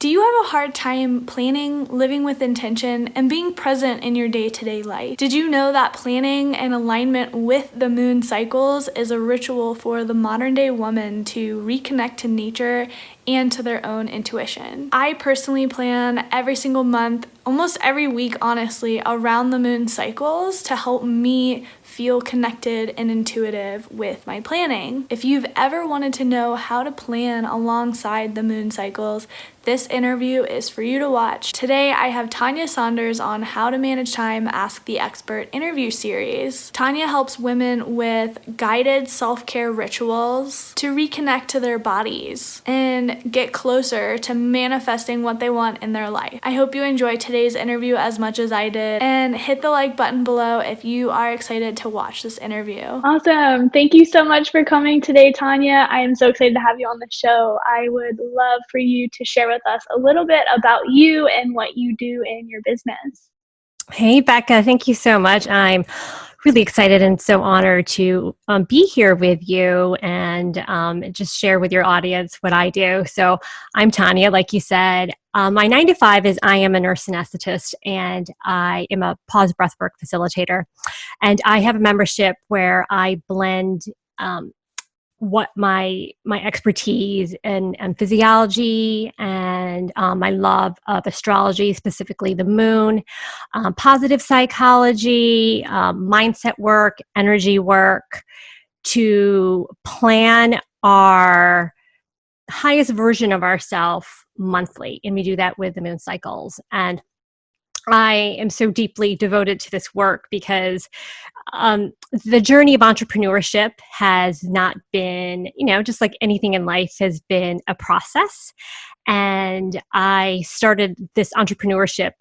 Do you have a hard time planning, living with intention, and being present in your day-to-day life? Did you know that planning and alignment with the moon cycles is a ritual for the modern-day woman to reconnect to nature and to their own intuition? I personally plan every single month, almost every week, honestly, around the moon cycles to help me feel connected and intuitive with my planning. If you've ever wanted to know how to plan alongside the moon cycles, this interview is for you to watch. Today, I have Tanya Saunders on How to Manage Time, Ask the Expert interview series. Tanya helps women with guided self-care rituals to reconnect to their bodies and get closer to manifesting what they want in their life. I hope you enjoy today's interview as much as I did, and hit the like button below if you are excited to watch this interview. Awesome. Thank you so much for coming today, Tanya. I am so excited to have you on the show. I would love for you to share with us a little bit about you and what you do in your business. Hey, Becca, thank you so much. I'm really excited and so honored to be here with you and just share with your audience what I do. So I'm Tanya, like you said. My 9 to 5 is I am a nurse anesthetist, and I am a pause breathwork facilitator. And I have a membership where I blend what my expertise and physiology and my love of astrology, specifically the moon, positive psychology, mindset work, energy work, to plan our highest version of ourselves monthly. And we do that with the moon cycles. And I am so deeply devoted to this work because the journey of entrepreneurship has not been, just like anything in life, has been a process. And I started this entrepreneurship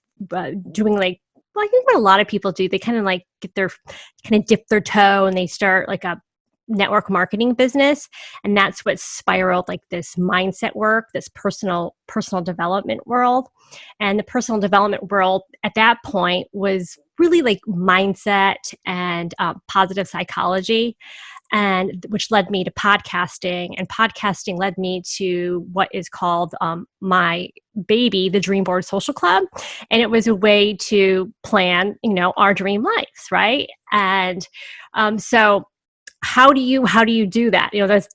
doing I think what a lot of people do, they kind of dip their toe and they start like a network marketing business. And that's what spiraled like this mindset work, this personal development world. And the personal development world at that point was really like mindset and positive psychology, and which led me to podcasting, and podcasting led me to what is called my baby, the Dream Board Social Club. And it was a way to plan, our dream lives, right? And so how do you do that?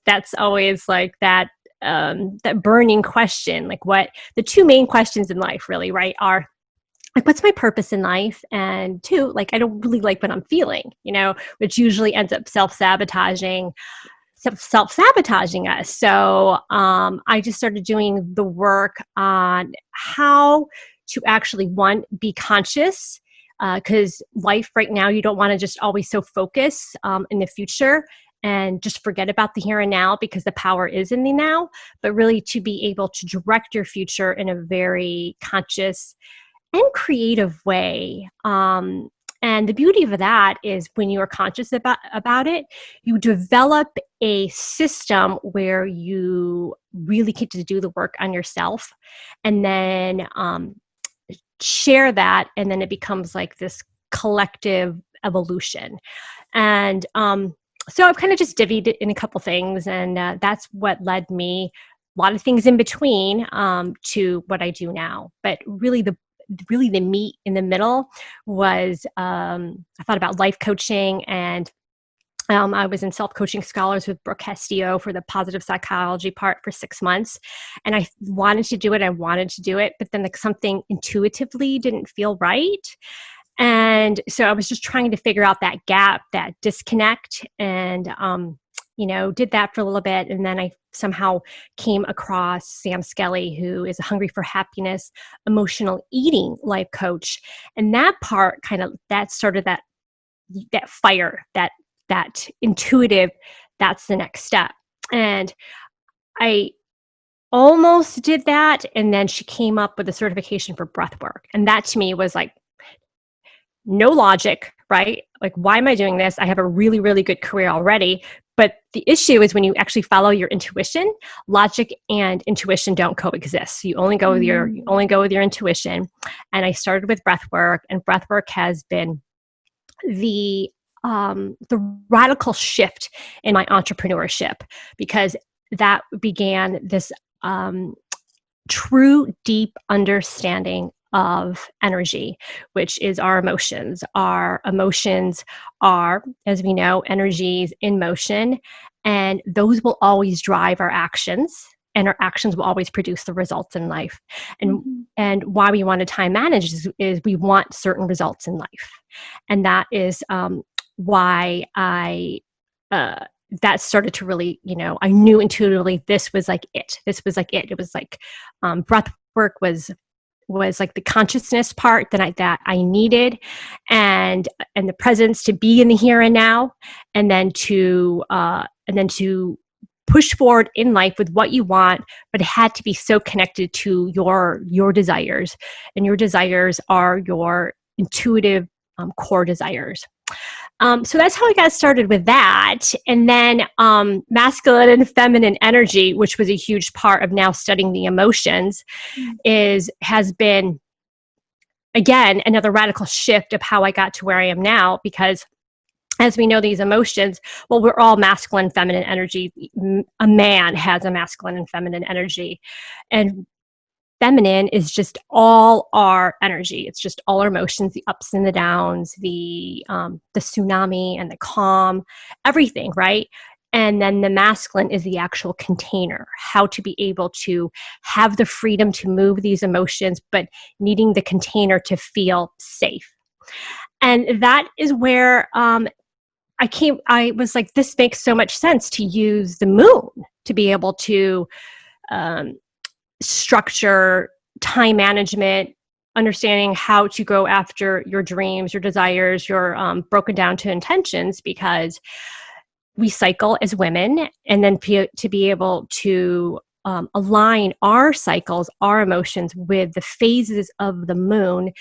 That's always like that burning question. Like, what the two main questions in life really, right, are like, what's my purpose in life? And two, like, I don't really like what I'm feeling, which usually ends up self-sabotaging us. So I just started doing the work on how to actually, one, be conscious, because life right now, you don't want to just always so focus in the future and just forget about the here and now, because the power is in the now, but really to be able to direct your future in a very conscious and creative way. And the beauty of that is when you are conscious about it, you develop a system where you really get to do the work on yourself, and then share that, and then it becomes like this collective evolution. And so I've kind of just divvied it in a couple things, and that's what led me, a lot of things in between, to what I do now. But really the meat in the middle was I thought about life coaching, and I was in self-coaching scholars with Brooke Castillo for the positive psychology part for 6 months. And I wanted to do it, but then like something intuitively didn't feel right. And so I was just trying to figure out that gap, that disconnect, and did that for a little bit. And then I somehow came across Sam Skelly, who is a Hungry for Happiness emotional eating life coach. And that part that started that fire, that intuitive, that's the next step. And I almost did that. And then she came up with a certification for breath work. And that to me was like, no logic, right? Like, why am I doing this? I have a really, really good career already. But the issue is when you actually follow your intuition, logic and intuition don't coexist. So you only go with your intuition. And I started with breath work, and breath work has been the radical shift in my entrepreneurship, because that began this true, deep understanding of energy, which is our emotions. Our emotions are, as we know, energies in motion, and those will always drive our actions, and our actions will always produce the results in life. And why we want to time manage is we want certain results in life, and that is why I. That started to really, I knew intuitively this was like it. This was like it. It was like breath work was like the consciousness part that I needed, and the presence to be in the here and now, and then to push forward in life with what you want, but it had to be so connected to your desires, and your desires are your intuitive core desires. So that's how I got started with that. And then masculine and feminine energy, which was a huge part of now studying the emotions, has been, again, another radical shift of how I got to where I am now, because as we know, these emotions, well, we're all masculine, feminine energy. A man has a masculine and feminine energy. And feminine is just all our energy. It's just all our emotions, the ups and the downs, the tsunami and the calm, everything, right? And then the masculine is the actual container, how to be able to have the freedom to move these emotions, but needing the container to feel safe. And that is where I was like, this makes so much sense to use the moon to be able to structure time management, understanding how to go after your dreams, your desires, your broken down to intentions, because we cycle as women, and then to be able to align our cycles, our emotions with the phases of the moon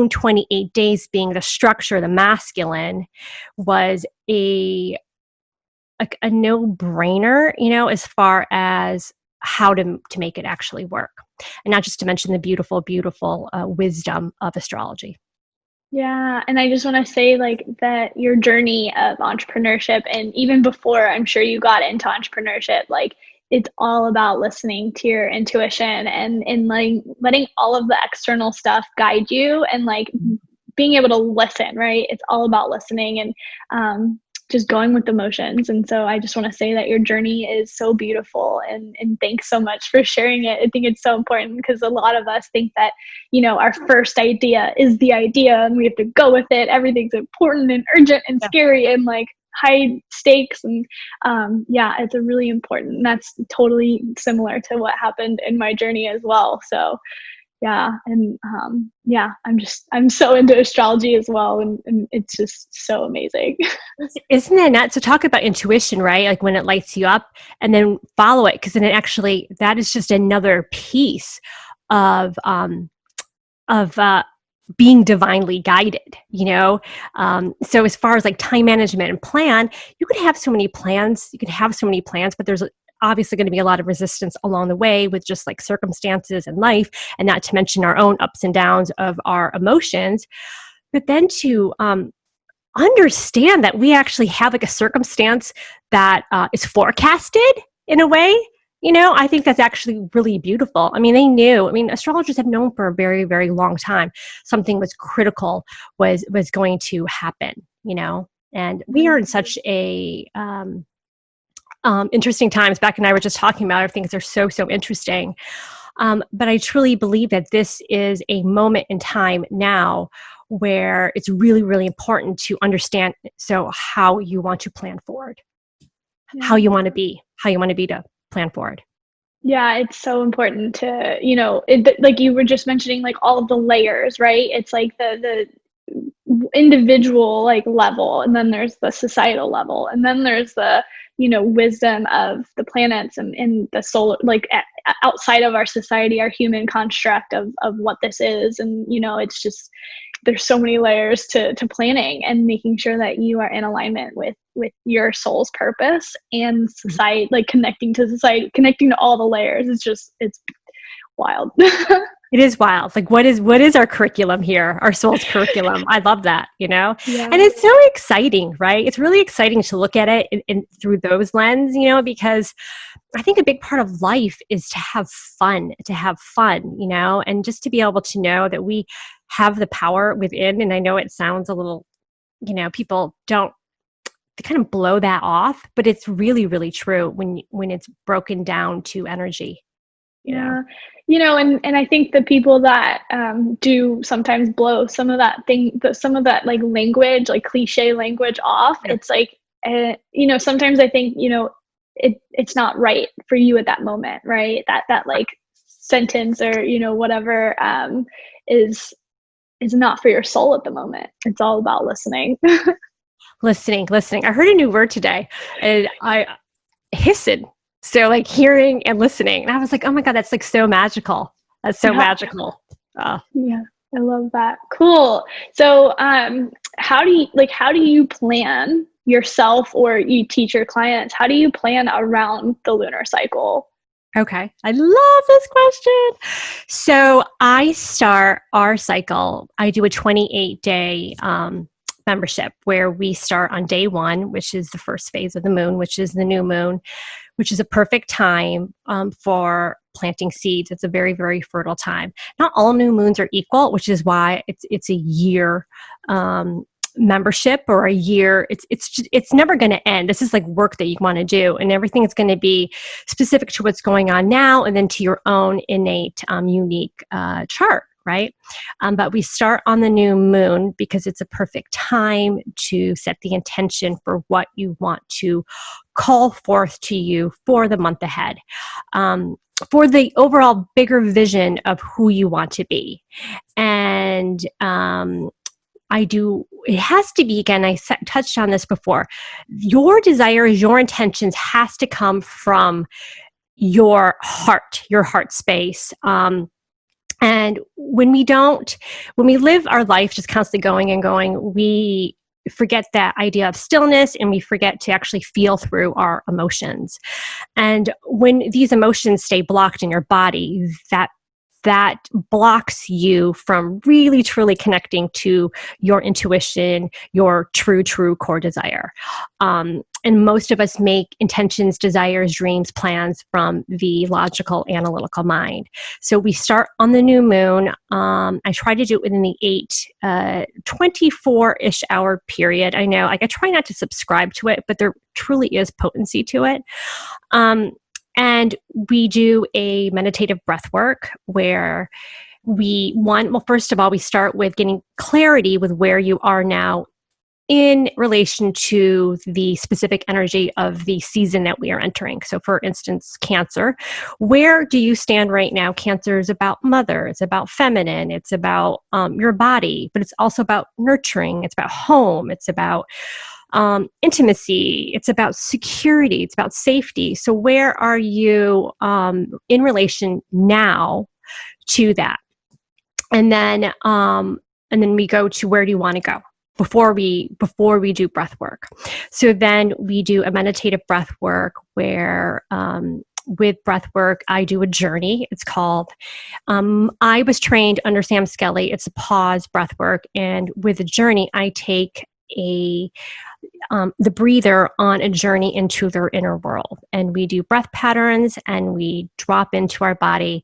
28 days being the structure, the masculine, was a no-brainer, as far as how to make it actually work. And not just to mention the beautiful, beautiful wisdom of astrology. Yeah. And I just want to say that your journey of entrepreneurship, and even before I'm sure you got into entrepreneurship, it's all about listening to your intuition and letting all of the external stuff guide you, and being able to listen, right? It's all about listening and just going with the motions. And so I just want to say that your journey is so beautiful, and thanks so much for sharing it. I think it's so important, because a lot of us think that, our first idea is the idea and we have to go with it. Everything's important and urgent and scary and high stakes. And it's a really important, that's totally similar to what happened in my journey as well. So and I'm so into astrology as well, and it's just so amazing. Isn't it nuts? So talk about intuition, right? Like when it lights you up, and then follow it, because then that is just another piece of being divinely guided, So as far as time management and plan, you can have so many plans. But there's obviously going to be a lot of resistance along the way with just circumstances in life, and not to mention our own ups and downs of our emotions. But then to understand that we actually have a circumstance that is forecasted in a way, I think that's actually really beautiful. Astrologers have known for a very, very long time something was critical was going to happen, and we are in such a interesting times. Beck and I were just talking about it. Things are so interesting. But I truly believe that this is a moment in time now where it's really, really important to understand how you want to plan forward, how you want to be to plan forward. Yeah, it's so important to, like you were just mentioning, all of the layers, right? It's the individual level, and then there's the societal level, and then there's the wisdom of the planets and the solar, outside of our society, our human construct of what this is. And it's just, there's so many layers to planning, and making sure that you are in alignment with your soul's purpose and society, connecting to society, connecting to all the layers. It's wild. It is wild. What is our curriculum here? Our soul's curriculum. I love that, Yeah. And it's so exciting, right? It's really exciting to look at it in through those lens, because I think a big part of life is to have fun, and just to be able to know that we have the power within. And I know it sounds a little, people don't, they kind of blow that off, but it's really, really true when it's broken down to energy. Yeah. And I think the people that do sometimes blow some of that some of that like language, like cliche language off, Yeah. it's like, sometimes I think, it's not right for you at that moment, right? That like sentence or, whatever is not for your soul at the moment. It's all about listening. Listening. I heard a new word today, and I hissing. So like hearing and listening. And I was like, oh my God, that's like so magical. That's so magical. Yeah, I love that. Cool. So how do you plan yourself, or you teach your clients, how do you plan around the lunar cycle? Okay. I love this question. So I start our cycle. I do a 28-day membership where we start on day 1, which is the first phase of the moon, which is the new moon, which is a perfect time for planting seeds. It's a very, very fertile time. Not all new moons are equal, which is why it's a year membership, or a year. It's never going to end. This is like work that you want to do, and everything is going to be specific to what's going on now, and then to your own innate, unique chart. Right? But we start on the new moon because it's a perfect time to set the intention for what you want to call forth to you for the month ahead, for the overall bigger vision of who you want to be. And it has to be, again, touched on this before, your desires, your intentions has to come from your heart space. And when we live our life just constantly going and going, we forget that idea of stillness, and we forget to actually feel through our emotions. And when these emotions stay blocked in your body, that blocks you from really truly connecting to your intuition, your true core desire. And most of us make intentions, desires, dreams, plans from the logical, analytical mind. So we start on the new moon. I try to do it within the 24-ish hour period. I know, I try not to subscribe to it, but there truly is potency to it. And we do a meditative breath work where first of all, we start with getting clarity with where you are now in relation to the specific energy of the season that we are entering. So for instance, Cancer, where do you stand right now? Cancer is about mother, it's about feminine, it's about your body, but it's also about nurturing, it's about home, it's about intimacy, it's about security, it's about safety. So where are you in relation now to that? And then we go to, where do you want to go before we do breath work? So then we do a meditative breath work where with breath work, I do a journey. It's called, I was trained under Sam Skelly. It's a pause breath work. And with a journey, I take the breather on a journey into their inner world. And we do breath patterns, and we drop into our body.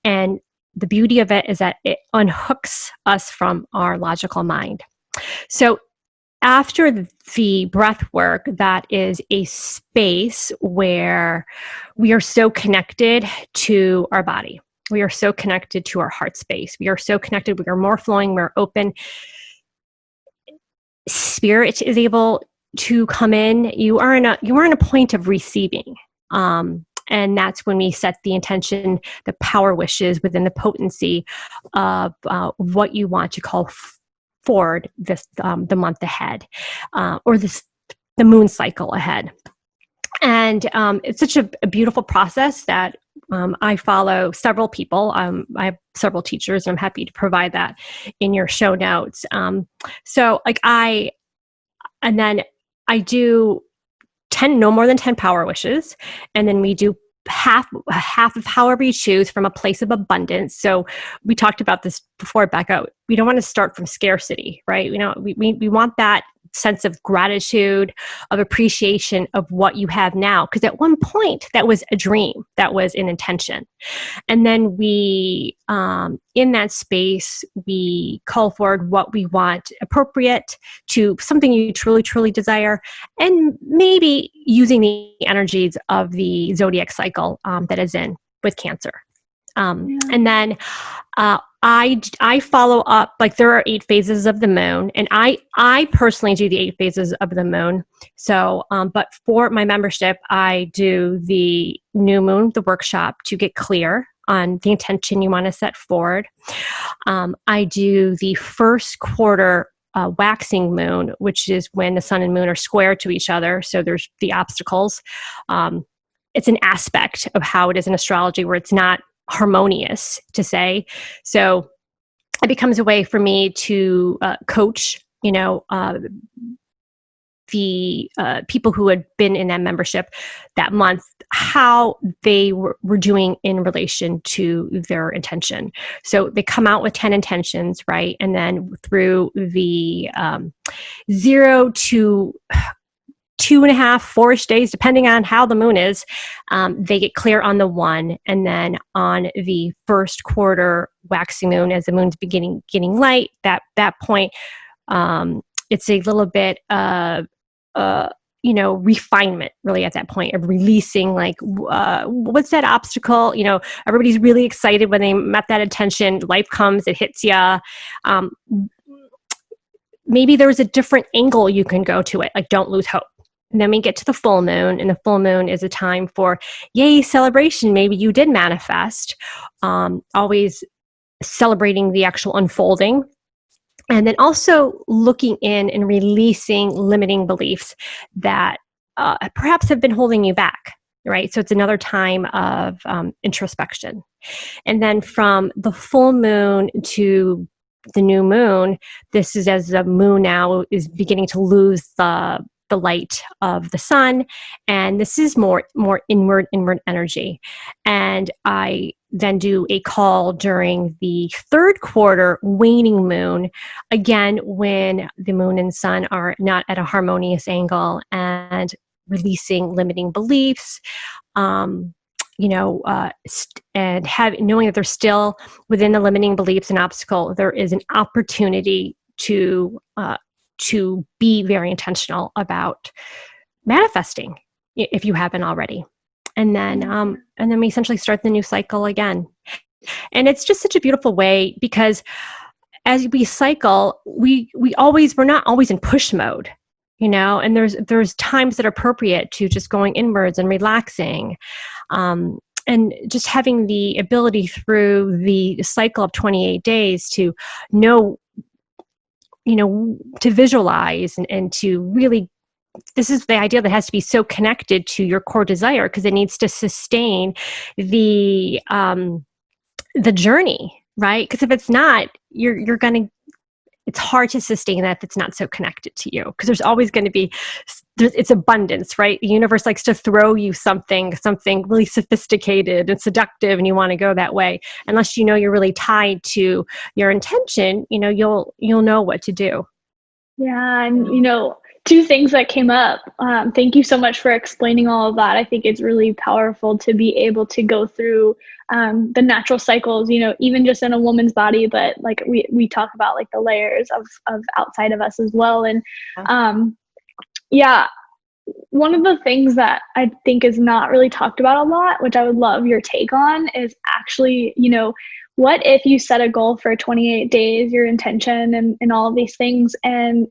And the beauty of it is that it unhooks us from our logical mind. So after the breath work, that is a space where we are so connected to our body. We are so connected to our heart space. We are so connected. We are more flowing. We're open. Spirit is able to come in. You are in a point of receiving. And that's when we set the intention, the power wishes within the potency of what you want to call forward this the month ahead, or the moon cycle ahead. And it's such a beautiful process that I follow several people. I have several teachers, and I'm happy to provide that in your show notes. And then I do no more than 10 power wishes. And then we do half of however you choose from a place of abundance. So we talked about this before, Becca. We don't want to start from scarcity, right? We want that sense of gratitude, of appreciation of what you have now. Because at one point, that was a dream, that was an intention. And then we, in that space, we call forward what we want appropriate to something you truly, truly desire, and maybe using the energies of the zodiac cycle that is in with Cancer. And then I follow up, like there are 8 phases of the moon, and I personally do the 8 phases of the moon. So, but for my membership, I do the new moon, the workshop to get clear on the intention you want to set forward. I do the first quarter waxing moon, which is when the sun and moon are square to each other. So there's the obstacles. It's an aspect of how it is in astrology where it's not harmonious to say. So it becomes a way for me to coach, the people who had been in that membership that month, how they were doing in relation to their intention. So they come out with 10 intentions, right? And then through the 0 to 2.5, 4-ish days, depending on how the moon is, they get clear on the 1. And then on the first quarter waxing moon, as the moon's getting light, that point, it's a little bit refinement really at that point of releasing, like, what's that obstacle? Everybody's really excited when they met that intention. Life comes, it hits you. Maybe there's a different angle you can go to it, like don't lose hope. And then we get to the full moon, and the full moon is a time for, yay, celebration. Maybe you did manifest, always celebrating the actual unfolding. And then also looking in and releasing limiting beliefs that perhaps have been holding you back, right? So it's another time of introspection. And then from the full moon to the new moon, this is as the moon now is beginning to lose the light of the sun, and this is more inward energy. And I then do a call during the third quarter waning moon, again when the moon and sun are not at a harmonious angle, and releasing limiting beliefs, and knowing that they're still within the limiting beliefs and obstacle. There is an opportunity to be very intentional about manifesting if you haven't already. And then we essentially start the new cycle again. And it's just such a beautiful way, because as we cycle, we're not always in push mode, and there's times that are appropriate to just going inwards and relaxing. And just having the ability through the cycle of 28 days to know, to visualize and to really, this is the idea that has to be so connected to your core desire, because it needs to sustain the journey, right? Because if it's not, it's hard to sustain that if it's not so connected to you, because there's always going to be, it's abundance, right? The universe likes to throw you something really sophisticated and seductive, and you want to go that way. Unless you're really tied to your intention, you'll know what to do. Yeah, and 2 things that came up. Thank you so much for explaining all of that. I think it's really powerful to be able to go through the natural cycles, even just in a woman's body, but like we talk about like the layers of outside of us as well. And one of the things that I think is not really talked about a lot, which I would love your take on, is actually, what if you set a goal for 28 days, your intention and all of these things, and,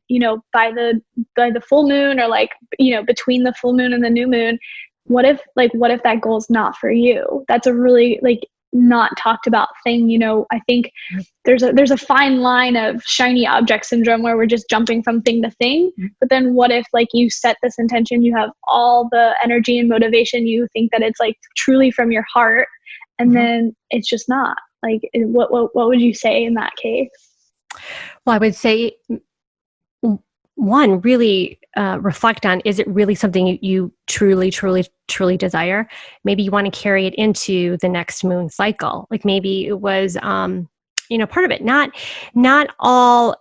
by the full moon, or like, between the full moon and the new moon, what if that goal is not for you? That's a really not talked about thing. I think there's a fine line of shiny object syndrome where we're just jumping from thing to thing. But then what if you set this intention, you have all the energy and motivation, you think that it's truly from your heart, and then it's just not. What would you say in that case? Well, I would say, one, really reflect on, is it really something you truly, truly, truly desire? Maybe you want to carry it into the next moon cycle. Maybe it was, part of it, not all,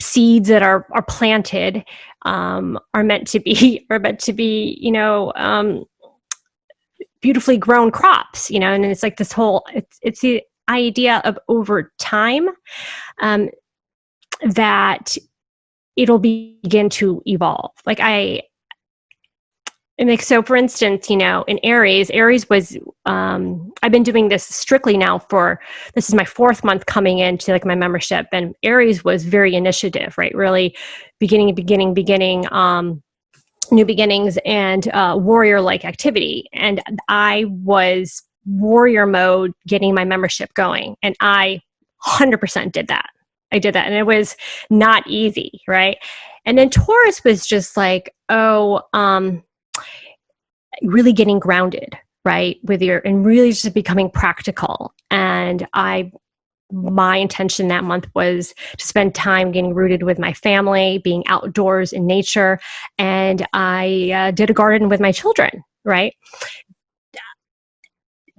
seeds that are planted are meant to be beautifully grown crops, and it's like this whole, it's the idea of over time that it'll begin to evolve. So for instance, in Aries was, I've been doing this strictly now this is my 4th month coming into like my membership, and Aries was very initiative, right? Really beginning, new beginnings and warrior-like activity. And I was warrior mode getting my membership going. And I 100% did that. I did that. And it was not easy, right? And then Taurus was just like, really getting grounded, right? And really just becoming practical. And my intention that month was to spend time getting rooted with my family, being outdoors in nature. And I did a garden with my children, right?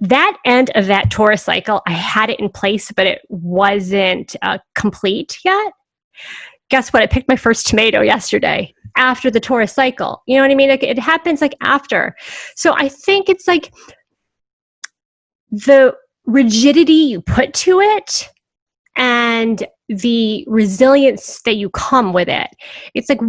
That end of that Taurus cycle, I had it in place, but it wasn't complete yet. Guess what? I picked my first tomato yesterday after the Taurus cycle. You know what I mean? Like, it happens like after. So I think it's like the rigidity you put to it and the resilience that you come with it. It's like,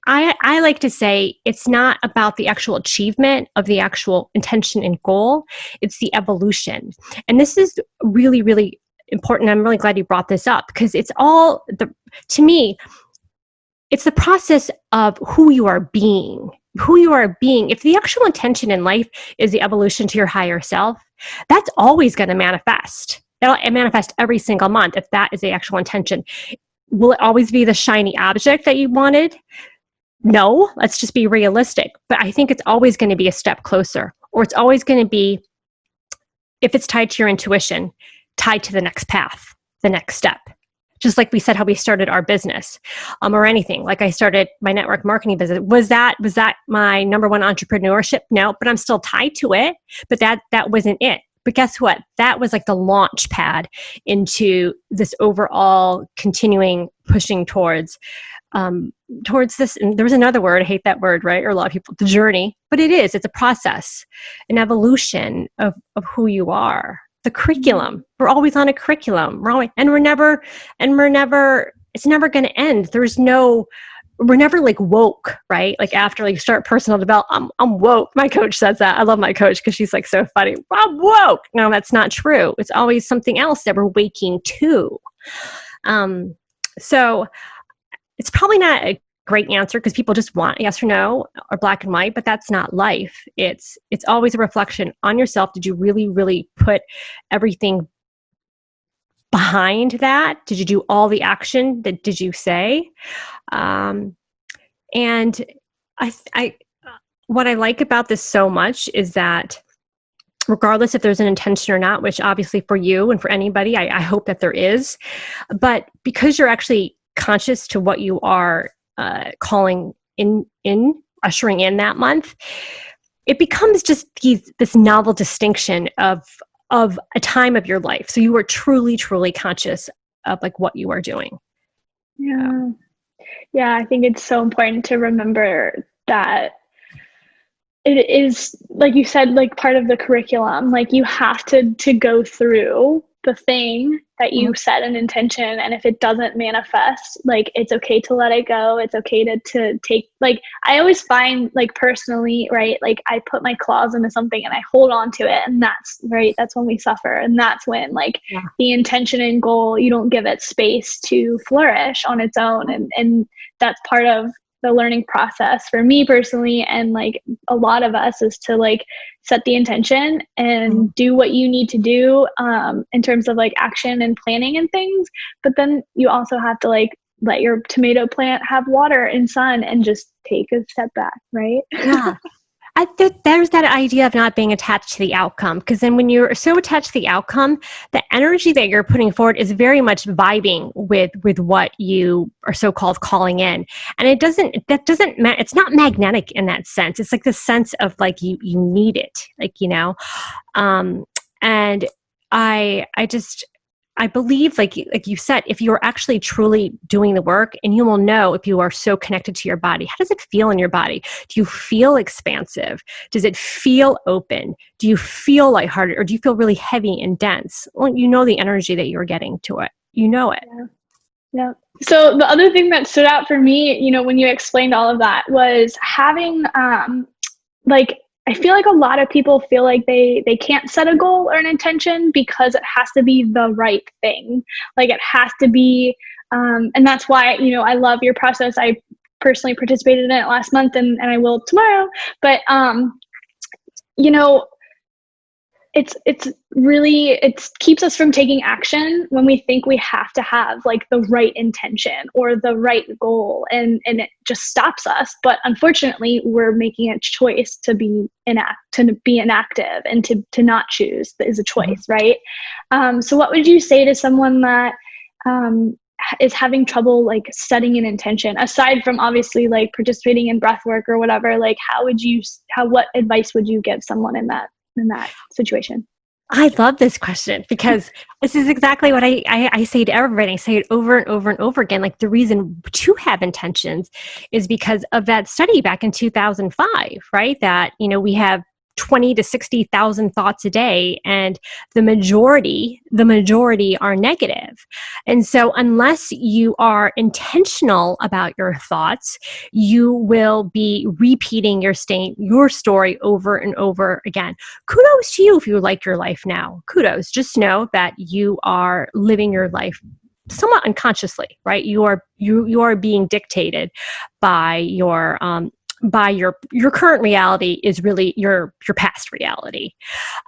I like to say it's not about the actual achievement of the actual intention and goal. It's the evolution. And this is really, really important. I'm really glad you brought this up, because to me, it's the process of who you are being. If the actual intention in life is the evolution to your higher self, that's always going to manifest. That'll manifest every single month if that is the actual intention. Will it always be the shiny object that you wanted? No, let's just be realistic. But I think it's always going to be a step closer, or it's always going to be, if it's tied to your intuition, tied to the next path, the next step. Just like we said, how we started our business, or anything. Like I started my network marketing business. Was that my number one entrepreneurship? No, but I'm still tied to it. But that wasn't it. But guess what? That was like the launch pad into this overall continuing pushing towards this. And there was another word, I hate that word, right? Or a lot of people, the journey. But it's a process, an evolution of who you are. The curriculum. We're always on a curriculum. It's never going to end. We're never like woke, right? Like after like start personal development, I'm woke. My coach says that. I love my coach because she's like so funny. I'm woke. No, that's not true. It's always something else that we're waking to. So it's probably not a great answer because people just want yes or no or black and white, but that's not life. It's always a reflection on yourself. Did you really, really put everything behind that? Did you do all the action? Did you say? And I what I like about this so much is that regardless if there's an intention or not, which obviously for you and for anybody, I hope that there is, but because you're actually conscious to what you are calling in ushering in that month, it becomes just this novel distinction of a time of your life. So you are truly, truly conscious of like what you are doing. Yeah. Yeah, I think it's so important to remember that it is, like you said, like part of the curriculum. Like you have to go through the thing that you set an intention, and if it doesn't manifest, like it's okay to let it go. It's okay to take, like I always find, like personally, right, like I put my claws into something and I hold on to it, and that's when we suffer. And that's when the intention and goal, you don't give it space to flourish on its own, and that's part of the learning process for me personally, and like a lot of us, is to like set the intention and do what you need to do in terms of like action and planning and things. But then you also have to like let your tomato plant have water and sun and just take a step back, right? Yeah. There's that idea of not being attached to the outcome, because then when you're so attached to the outcome, the energy that you're putting forward is very much vibing with what you are so-called calling in. And it's not magnetic in that sense. It's like the sense of like you need it, like, and I just, I believe, like you said, if you're actually truly doing the work, and you will know if you are so connected to your body, how does it feel in your body? Do you feel expansive? Does it feel open? Do you feel lighthearted, or do you feel really heavy and dense? Well, you know the energy that you're getting to it. You know it. Yeah. Yeah. So the other thing that stood out for me, when you explained all of that, was having like, I feel like a lot of people feel like they can't set a goal or an intention because it has to be the right thing. Like it has to be, and that's why, I love your process. I personally participated in it last month, and I will tomorrow. But you know, it's really, it keeps us from taking action when we think we have to have like the right intention or the right goal, and it just stops us. But unfortunately, we're making a choice to be inactive, and to not choose is a choice, right? So what would you say to someone that is having trouble like setting an intention, aside from obviously like participating in breath work or whatever? Like what advice would you give someone in that situation? I love this question, because this is exactly what I say to everybody. I say it over and over and over again. Like, the reason to have intentions is because of that study back in 2005, right? That, we have 20 to 60,000 thoughts a day, and the majority are negative. And so unless you are intentional about your thoughts, you will be repeating your story over and over again. Kudos to you if you like your life now. Kudos. Just know that you are living your life somewhat unconsciously, right? You are being dictated by your current reality is really your past reality.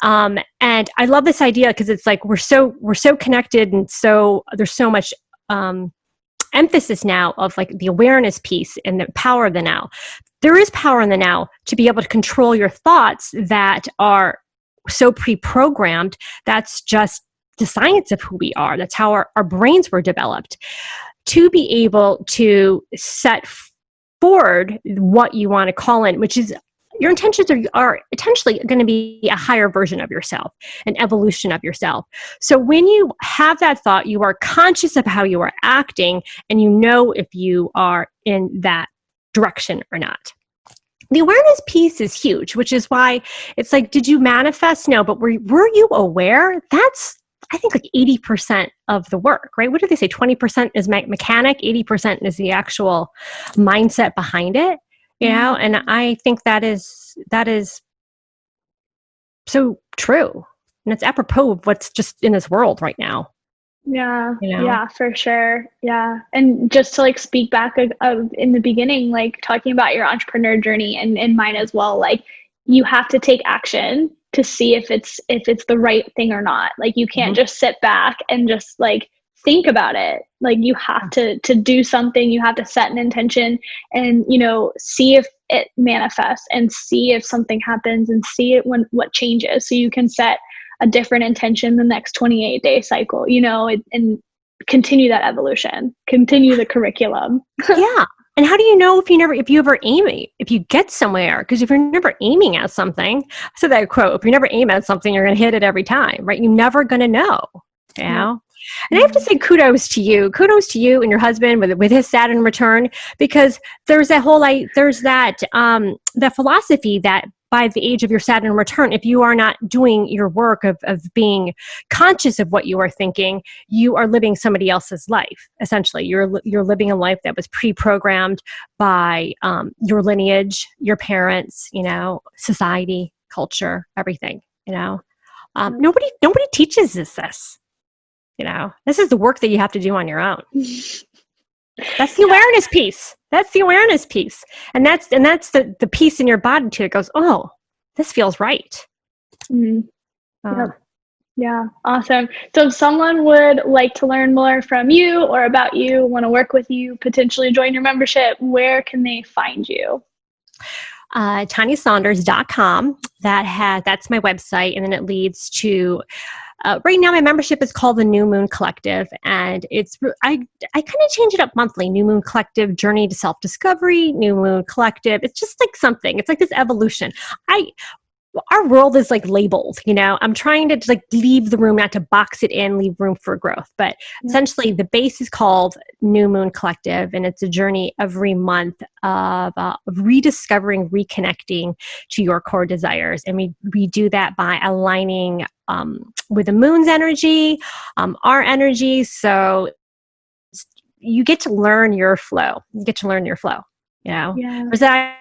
And I love this idea, because it's like we're so connected, and so there's so much emphasis now of like the awareness piece and the power of the now. There is power in the now to be able to control your thoughts that are so pre-programmed. That's just the science of who we are. That's how our brains were developed to be able to set forward what you want to call in, which is your intentions are potentially going to be a higher version of yourself, an evolution of yourself. So when you have that thought, you are conscious of how you are acting, and you know if you are in that direction or not. The awareness piece is huge, which is why it's like, did you manifest? No, but were you aware? That's, I think, like 80% of the work, right? What do they say? 20% is mechanic, 80% is the actual mindset behind it, And I think that is so true, and it's apropos of what's just in this world right now. Yeah, for sure. Yeah. And just to like speak back of in the beginning, like talking about your entrepreneur journey, and mine as well, like you have to take action to see if it's the right thing or not. Like you can't just sit back and just like think about it. Like you have to do something. You have to set an intention, and see if it manifests, and see if something happens, and see it what changes, so you can set a different intention the next 28-day cycle, and continue that evolution, continue the curriculum. Yeah. And how do you know if you ever aim, if you get somewhere? Because if you're never aiming at something, I said that quote, if you never aim at something, you're going to hit it every time, right? You're never going to know, Yeah. And I have to say kudos to you and your husband with his Saturn return, because there's that philosophy that by the age of your Saturn return, if you are not doing your work of being conscious of what you are thinking, you are living somebody else's life. Essentially, you're living a life that was pre-programmed by your lineage, your parents, society, culture, everything. Nobody teaches us this. This is the work that you have to do on your own. That's the awareness piece. And that's the piece in your body too. It goes, oh, this feels right. Yep. Yeah. Awesome. So if someone would like to learn more from you or about you, want to work with you, potentially join your membership, where can they find you? TanyaSaunders.com. That's my website. And then it leads to right now, my membership is called the New Moon Collective, and I kind of change it up monthly. New Moon Collective, Journey to Self-Discovery, New Moon Collective. It's just like something. It's like this evolution. our world is like labeled, I'm trying to like leave the room, not to box it in, leave room for growth. But essentially the base is called New Moon Collective, and it's a journey every month of rediscovering, reconnecting to your core desires. And we do that by aligning with the moon's energy, our energy. So you get to learn your flow. Yeah. There's that.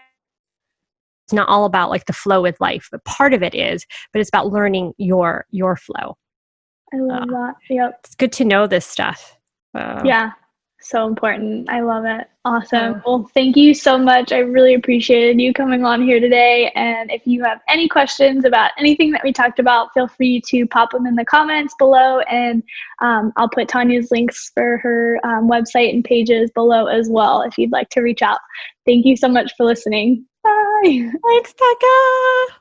It's not all about like the flow with life, but part of it is, but it's about learning your flow. I love that. Yep. It's good to know this stuff. Yeah. So important. I love it. Awesome. Well, thank you so much. I really appreciated you coming on here today. And if you have any questions about anything that we talked about, feel free to pop them in the comments below. And I'll put Tanya's links for her website and pages below as well if you'd like to reach out. Thank you so much for listening. Bye. Thanks, Becca.